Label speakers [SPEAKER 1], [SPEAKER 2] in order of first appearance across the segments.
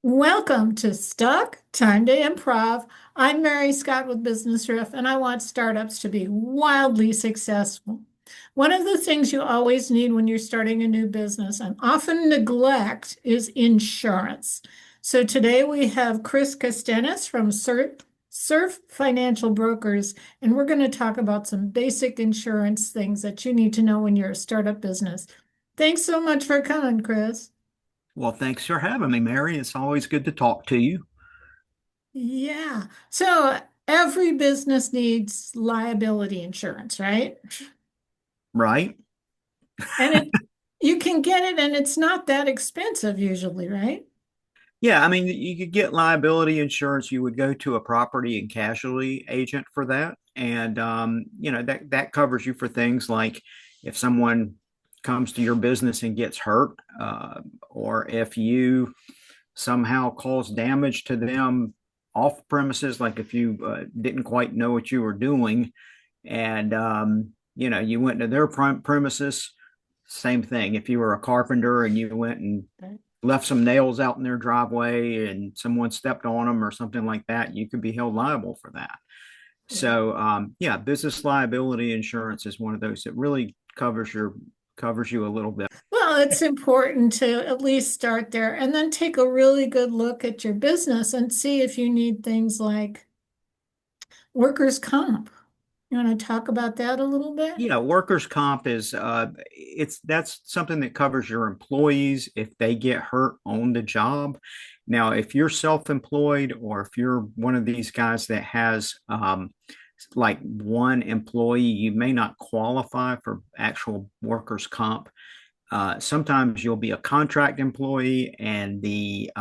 [SPEAKER 1] Welcome to Stuck, Time to Improv. I'm Mary Scott with Business Riff, and I want startups to be wildly successful. One of the things you always need when you're starting a new business and often neglect is insurance. So today we have Chris Castanes from Surf Financial Brokers, and we're going to talk about some basic insurance things that you need to know when you're a startup business. Thanks so much for coming, Chris.
[SPEAKER 2] Well, thanks for having me, Mary. It's always good to talk to you.
[SPEAKER 1] Yeah. So every business needs liability insurance, right?
[SPEAKER 2] Right?
[SPEAKER 1] And you can get it and it's not that expensive usually, right?
[SPEAKER 2] Yeah, I mean, you could get liability insurance. You would go to a property and casualty agent for that, and that covers you for things like if someone comes to your business and gets hurt, or if you somehow cause damage to them off premises, like if you didn't quite know what you were doing, and you went to their premises. Same thing. If you were a carpenter and you went and
[SPEAKER 1] Right.
[SPEAKER 2] left some nails out in their driveway and someone stepped on them or something like that, you could be held liable for that.
[SPEAKER 1] Yeah.
[SPEAKER 2] So yeah, business liability insurance is one of those that really covers you a little bit.
[SPEAKER 1] Well, it's important to at least start there and then take a really good look at your business and see if you need things like workers' comp. You want to talk about that a little bit?
[SPEAKER 2] Yeah, workers' comp is that's something that covers your employees if they get hurt on the job. Now, if you're self-employed or if you're one of these guys that has like one employee, you may not qualify for actual workers' comp. Sometimes you'll be a contract employee, and the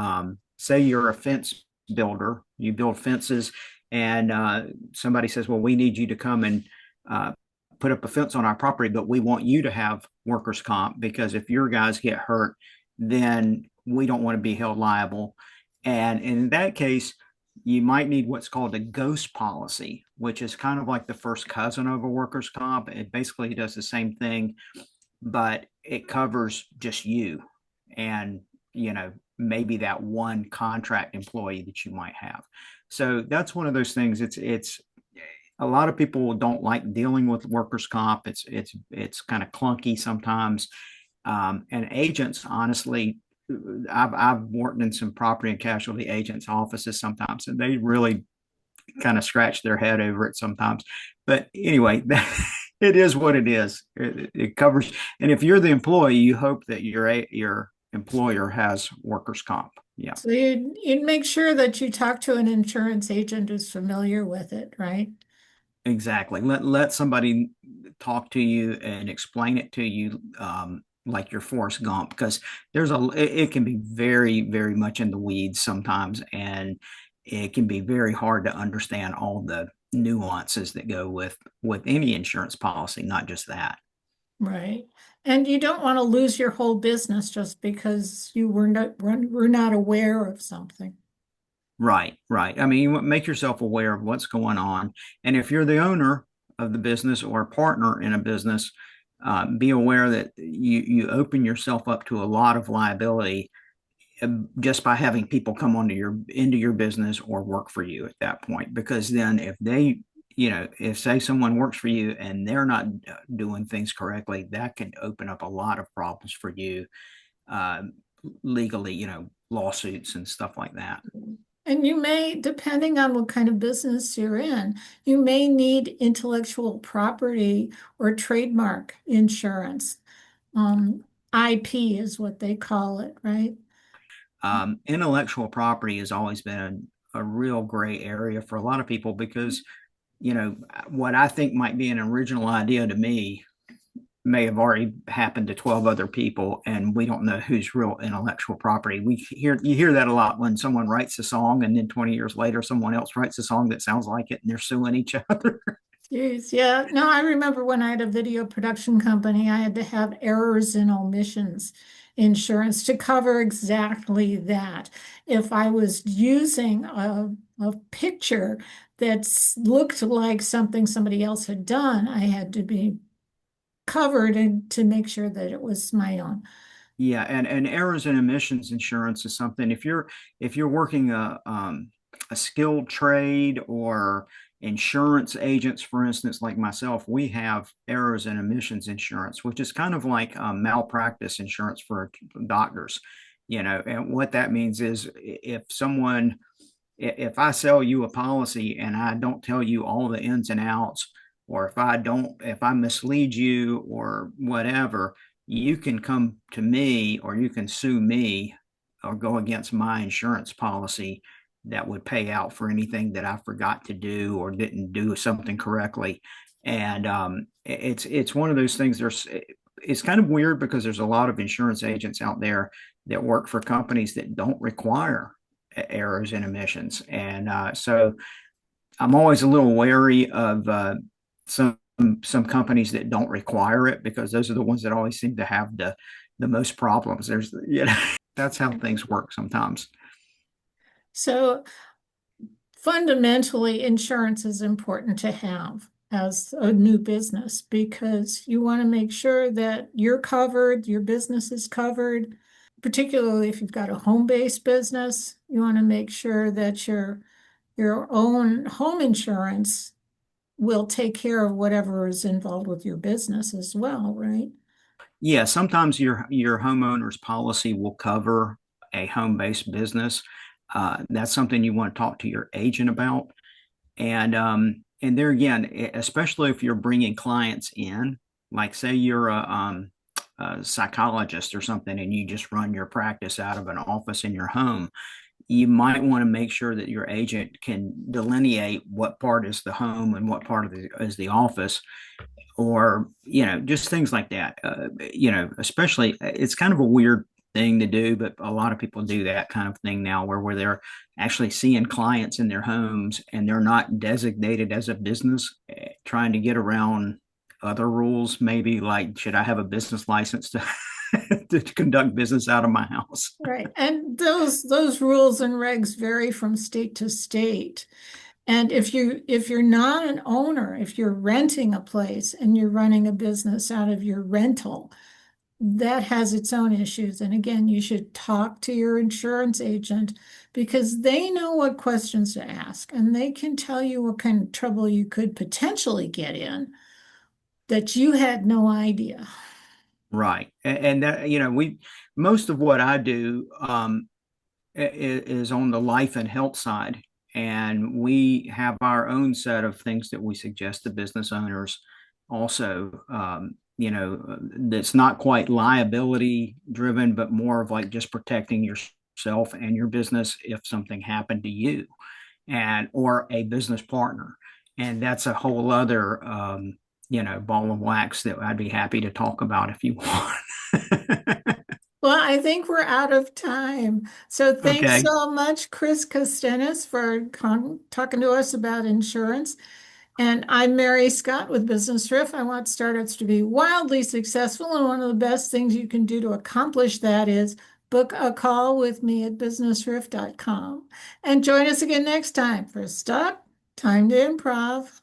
[SPEAKER 2] say you're a fence builder, you build fences, and somebody says, "Well, we need you to come and uh, put up a fence on our property, but we want you to have workers' comp because if your guys get hurt, then we don't want to be held liable." And in that case, you might need what's called a ghost policy, which is kind of like the first cousin of a workers' comp. It basically does the same thing, but it covers just you and maybe that one contract employee that you might have. So that's one of those things. It's a lot of people don't like dealing with workers comp. It's kind of clunky sometimes. And agents, honestly, I've worked in some property and casualty agents offices sometimes, and they really kind of scratch their head over it sometimes. But anyway, it is what it is. It covers, and if you're the employee, you hope that your employer has workers' comp. Yeah,
[SPEAKER 1] So you'd make sure that you talk to an insurance agent who's familiar with it, right?
[SPEAKER 2] exactly. Let somebody talk to you and explain it to you. Like your Forrest Gump, because it can be very much in the weeds sometimes, and it can be very hard to understand all the nuances that go with any insurance policy, not just that.
[SPEAKER 1] Right. And you don't want to lose your whole business just because you were not aware of something.
[SPEAKER 2] Right, right. I mean, you make yourself aware of what's going on. And if you're the owner of the business or a partner in a business, be aware that you open yourself up to a lot of liability just by having people come into your business or work for you at that point. Because then if they, if say someone works for you and they're not doing things correctly, that can open up a lot of problems for you uh, legally, lawsuits and stuff like that.
[SPEAKER 1] And you may, depending on what kind of business you're in, you may need intellectual property or trademark insurance. IP is what they call it, right?
[SPEAKER 2] Intellectual property has always been a real gray area for a lot of people because, what I think might be an original idea to me may have already happened to 12 other people, and we don't know who's real intellectual property. You hear that a lot when someone writes a song and then 20 years later someone else writes a song that sounds like it and they're suing each other.
[SPEAKER 1] Jeez, yeah. No, I remember when I had a video production company, I had to have errors and omissions insurance to cover exactly that. If I was using a picture that looked like something somebody else had done, I had to be covered and to make sure that it was my own.
[SPEAKER 2] Yeah, and errors and omissions insurance is something if you're working a skilled trade or insurance agents, for instance, like myself, we have errors and omissions insurance, which is kind of like malpractice insurance for doctors, and what that means is if I sell you a policy and I don't tell you all the ins and outs, or if I mislead you or whatever, you can come to me or you can sue me or go against my insurance policy that would pay out for anything that I forgot to do or didn't do something correctly. And it's one of those things. It's kind of weird because there's a lot of insurance agents out there that work for companies that don't require errors and omissions. And so I'm always a little wary of some some companies that don't require it because those are the ones that always seem to have the most problems. That's how things work sometimes.
[SPEAKER 1] So fundamentally, insurance is important to have as a new business because you want to make sure that you're covered, your business is covered, particularly if you've got a home-based business. You want to make sure that your own home insurance will take care of whatever is involved with your business as well, right?
[SPEAKER 2] Yeah, sometimes your homeowner's policy will cover a home-based business. That's something you want to talk to your agent about. And there again, especially if you're bringing clients in, like say you're a psychologist or something, and you just run your practice out of an office in your home, you might want to make sure that your agent can delineate what part is the home and what part of is the office, or just things like that. Especially it's kind of a weird thing to do, but a lot of people do that kind of thing now where they're actually seeing clients in their homes and they're not designated as a business, trying to get around other rules, maybe like, should I have a business license to to conduct business out of my house?
[SPEAKER 1] Right. And those rules and regs vary from state to state. And if you're not an owner, if you're renting a place and you're running a business out of your rental, that has its own issues. And again, you should talk to your insurance agent because they know what questions to ask and they can tell you what kind of trouble you could potentially get in that you had no idea.
[SPEAKER 2] Right. And that, we most of what I do is on the life and health side. And we have our own set of things that we suggest to business owners also, that's not quite liability driven, but more of like just protecting yourself and your business if something happened to you and or a business partner. And that's a whole other ball of wax that I'd be happy to talk about if you want.
[SPEAKER 1] Well, I think we're out of time. So thanks
[SPEAKER 2] Okay.
[SPEAKER 1] so much, Chris Castanes, for talking to us about insurance. And I'm Mary Scott with Business Riff. I want startups to be wildly successful. And one of the best things you can do to accomplish that is book a call with me at businessriff.com. And join us again next time for Stop, Time to Improv.